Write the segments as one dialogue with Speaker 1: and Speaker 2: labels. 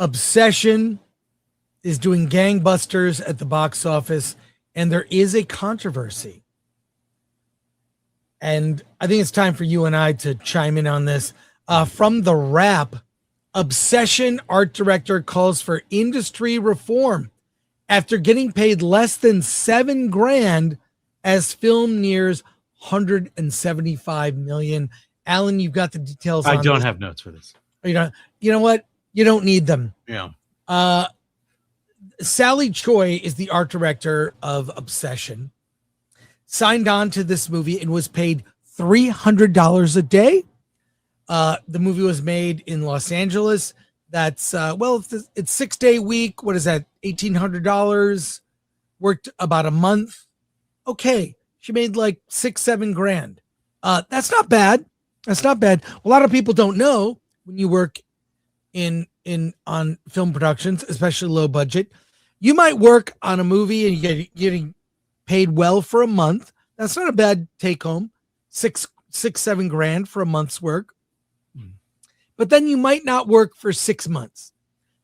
Speaker 1: Obsession is doing gangbusters at the box office, and there is a controversy. And I think it's time for you and I to chime in on this. From The Wrap, Obsession art director calls for industry reform after getting paid less than $7,000 as film nears 175 million. Alan, you've got the details.
Speaker 2: I don't have notes for this.
Speaker 1: You know what? You don't need them.
Speaker 2: Yeah.
Speaker 1: Sally Choi is the art director of Obsession. Signed on to this movie and was paid $300 a day. The movie was made in Los Angeles. That's it's 6 day week. What is that? $1,800. Worked about a month. Okay, she made like $6-7 grand. That's not bad. That's not bad. A lot of people don't know when you work on film productions, especially low budget. You might work on a movie and you're getting paid well for a month. That's not a bad take home. $6-7 grand for a month's work. But then you might not work for 6 months.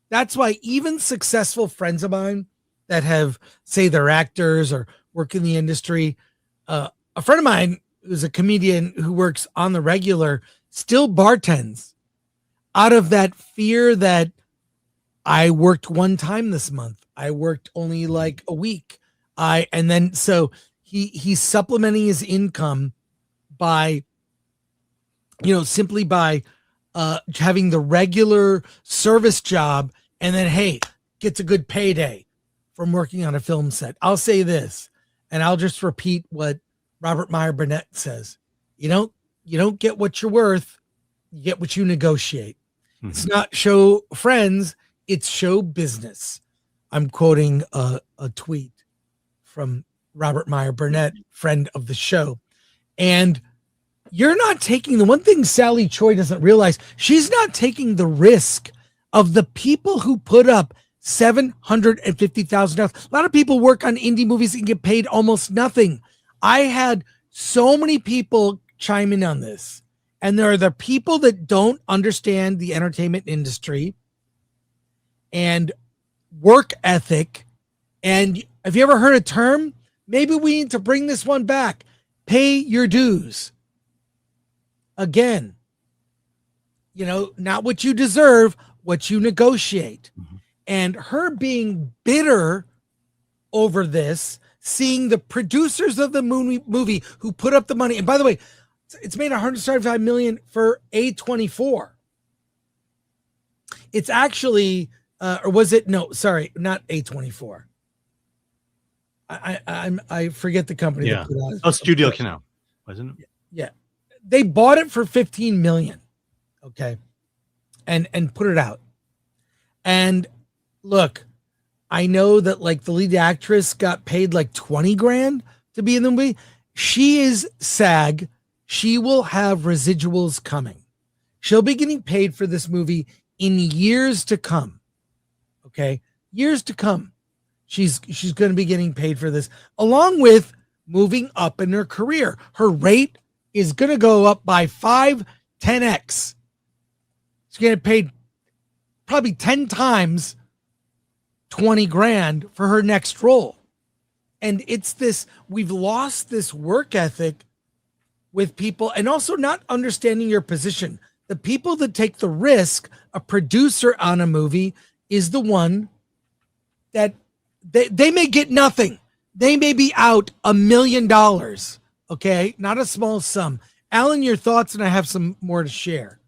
Speaker 1: That's why even successful friends of mine that have, say, they're actors or work in the industry, a friend of mine who's a comedian who works on the regular still bartends out of that fear that I worked one time this month. I worked only like a week. He's supplementing his income by, simply by having the regular service job, and then, hey, gets a good payday from working on a film set. I'll say this, and I'll just repeat what Robert Meyer Burnett says. You don't get what you're worth. You get what you negotiate. Mm-hmm. It's not show friends. It's show business. I'm quoting a tweet from Robert Meyer Burnett, friend of the show. And you're not taking the one thing Sally Choi doesn't realize. She's not taking the risk of the people who put up $750,000. A lot of people work on indie movies and get paid almost nothing. I had so many people chime in on this. And there are the people that don't understand the entertainment industry and work ethic. And have you ever heard a term? Maybe we need to bring this one back. Pay your dues. Again, not what you deserve, what you negotiate. Mm-hmm. And her being bitter over this, seeing the producers of the movie who put up the money. And by the way, it's made $175 million for A24. It's actually, or was it? No, sorry, not A24. I forget the company.
Speaker 2: Yeah.
Speaker 1: That put out.
Speaker 2: Oh, Studio Canal, wasn't it?
Speaker 1: Yeah. They bought it for $15 million. Okay. And put it out. And look, I know that like the lead actress got paid like 20 grand to be in the movie. She is SAG. She will have residuals coming. She'll be getting paid for this movie in years to come. Okay. Years to come. She's going to be getting paid for this, along with moving up in her career. Her rate is going to go up by 5-10x. She's going to get paid probably 10 times 20 grand for her next role. And it's this, we've lost this work ethic with people, and also not understanding your position. The people that take the risk, a producer on a movie, is the one that they may get nothing. They may be out $1 million. Okay. Not a small sum. Alan, your thoughts, and I have some more to share.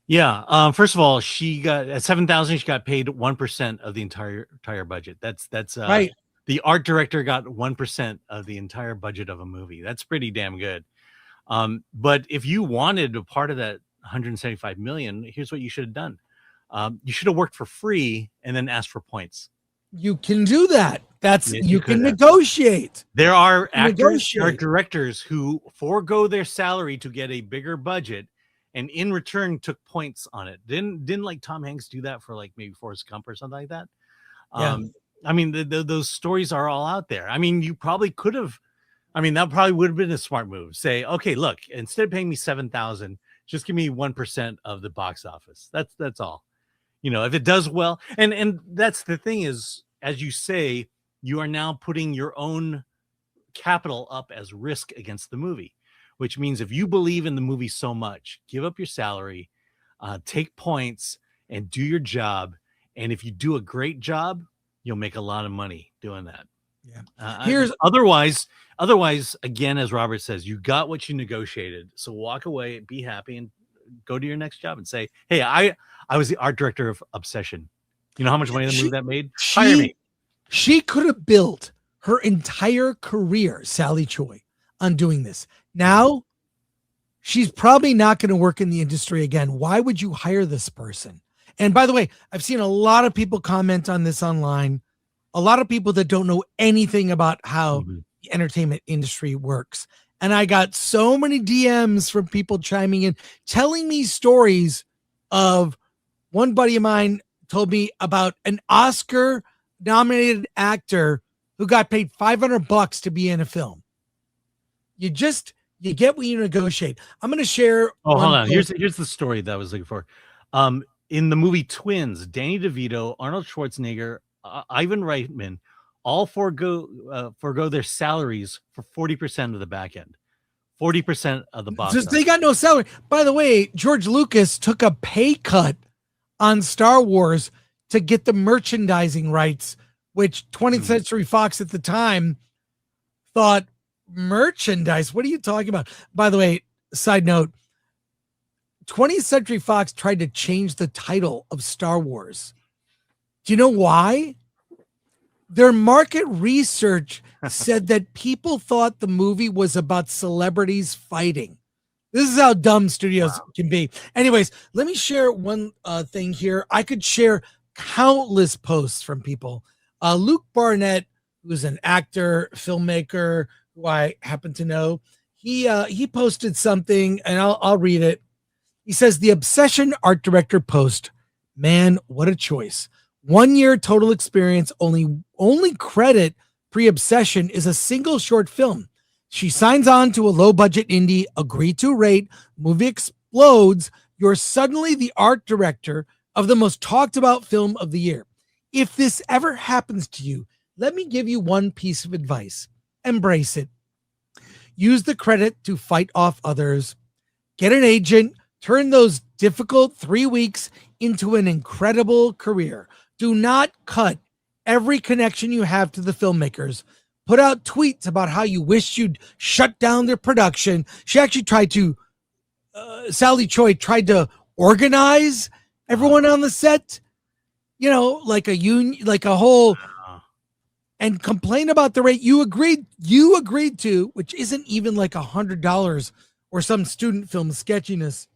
Speaker 2: Yeah. First of all, she got at 7,000. She got paid 1% of the entire budget. That's
Speaker 1: right.
Speaker 2: The art director got 1% of the entire budget of a movie. That's pretty damn good. But if you wanted a part of that 175 million, here's what you should have done. You should have worked for free and then asked for points.
Speaker 1: You can do that. You can negotiate.
Speaker 2: There are actors or directors who forego their salary to get a bigger budget, and in return took points on it. Didn't like Tom Hanks do that for like maybe Forrest Gump or something like that?
Speaker 1: Yeah.
Speaker 2: I mean, those stories are all out there. I mean, you probably could have. I mean, that probably would have been a smart move. Say, okay, look, instead of paying me 7,000, just give me 1% of the box office. That's all. if it does well, and that's the thing is, as you say, you are now putting your own capital up as risk against the movie, which means if you believe in the movie so much, give up your salary, take points, and do your job. And if you do a great job, you'll make a lot of money doing that.
Speaker 1: Here's
Speaker 2: otherwise, again, as Robert says, you got what you negotiated. So walk away, be happy, and go to your next job and say, hey, I was the art director of Obsession. You know how much money the movie that made? Hire me.
Speaker 1: She could have built her entire career, Sally Choi, on doing this. Now, she's probably not going to work in the industry again. Why would you hire this person? And by the way, I've seen a lot of people comment on this online. A lot of people that don't know anything about how the entertainment industry works. And I got so many DMs from people chiming in, telling me stories of one buddy of mine told me about an Oscar nominated actor who got paid $500 to be in a film. You get what you negotiate. I'm going to share.
Speaker 2: Oh, hold on. Here's the story that I was looking for. In the movie Twins, Danny DeVito, Arnold Schwarzenegger, Ivan Reitman, all forego their salaries for 40% of the back end, 40% of the box.
Speaker 1: They got no salary. By the way, George Lucas took a pay cut on Star Wars to get the merchandising rights, which 20th Century Fox at the time thought, merchandise? What are you talking about? By the way, side note, 20th Century Fox tried to change the title of Star Wars. Do you know why? Their market research said that people thought the movie was about celebrities fighting. This is how dumb studios can be. Anyways, let me share one thing here. I could share countless posts from people. Luke Barnett, who's an actor, filmmaker, who I happen to know, he posted something, and I'll read it. He says, the Obsession art director post, man, what a choice. 1 year total experience, only credit pre-Obsession is a single short film. She signs on to a low budget indie, agreed to rate, movie explodes. You're suddenly the art director of the most talked about film of the year. If this ever happens to you, let me give you one piece of advice. Embrace it. Use the credit to fight off others. Get an agent. Turn those difficult 3 weeks into an incredible career. Do not cut every connection you have to the filmmakers. Put out tweets about how you wish you'd shut down their production. She actually tried to, Sally Choi tried to organize everyone on the set, like a union, like a whole, and complain about the rate you agreed to, which isn't even like $100 or some student film sketchiness.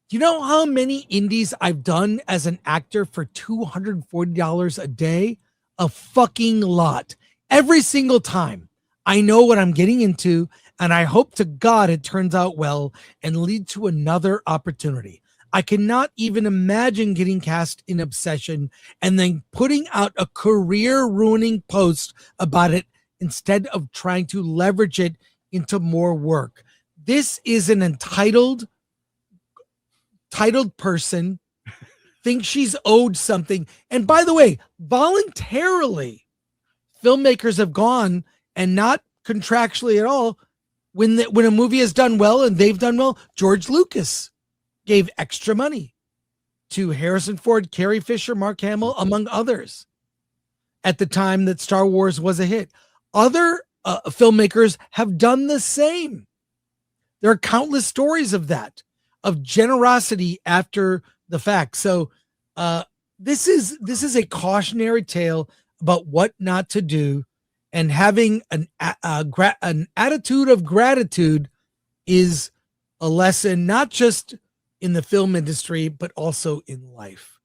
Speaker 1: Do you know how many indies I've done as an actor for $240 a day? A fucking lot. Every single time. I know what I'm getting into, and I hope to God it turns out well and lead to another opportunity. I cannot even imagine getting cast in Obsession and then putting out a career-ruining post about it instead of trying to leverage it into more work. This is an entitled person, thinks she's owed something. And by the way, voluntarily, filmmakers have gone, and not contractually at all, when a movie has done well and they've done well. George Lucas gave extra money to Harrison Ford, Carrie Fisher, Mark Hamill, among others, at the time that Star Wars was a hit. Other filmmakers have done the same. There are countless stories of that, of generosity after the fact. So this is a cautionary tale about what not to do, and having an attitude of gratitude is a lesson, not just in the film industry, but also in life.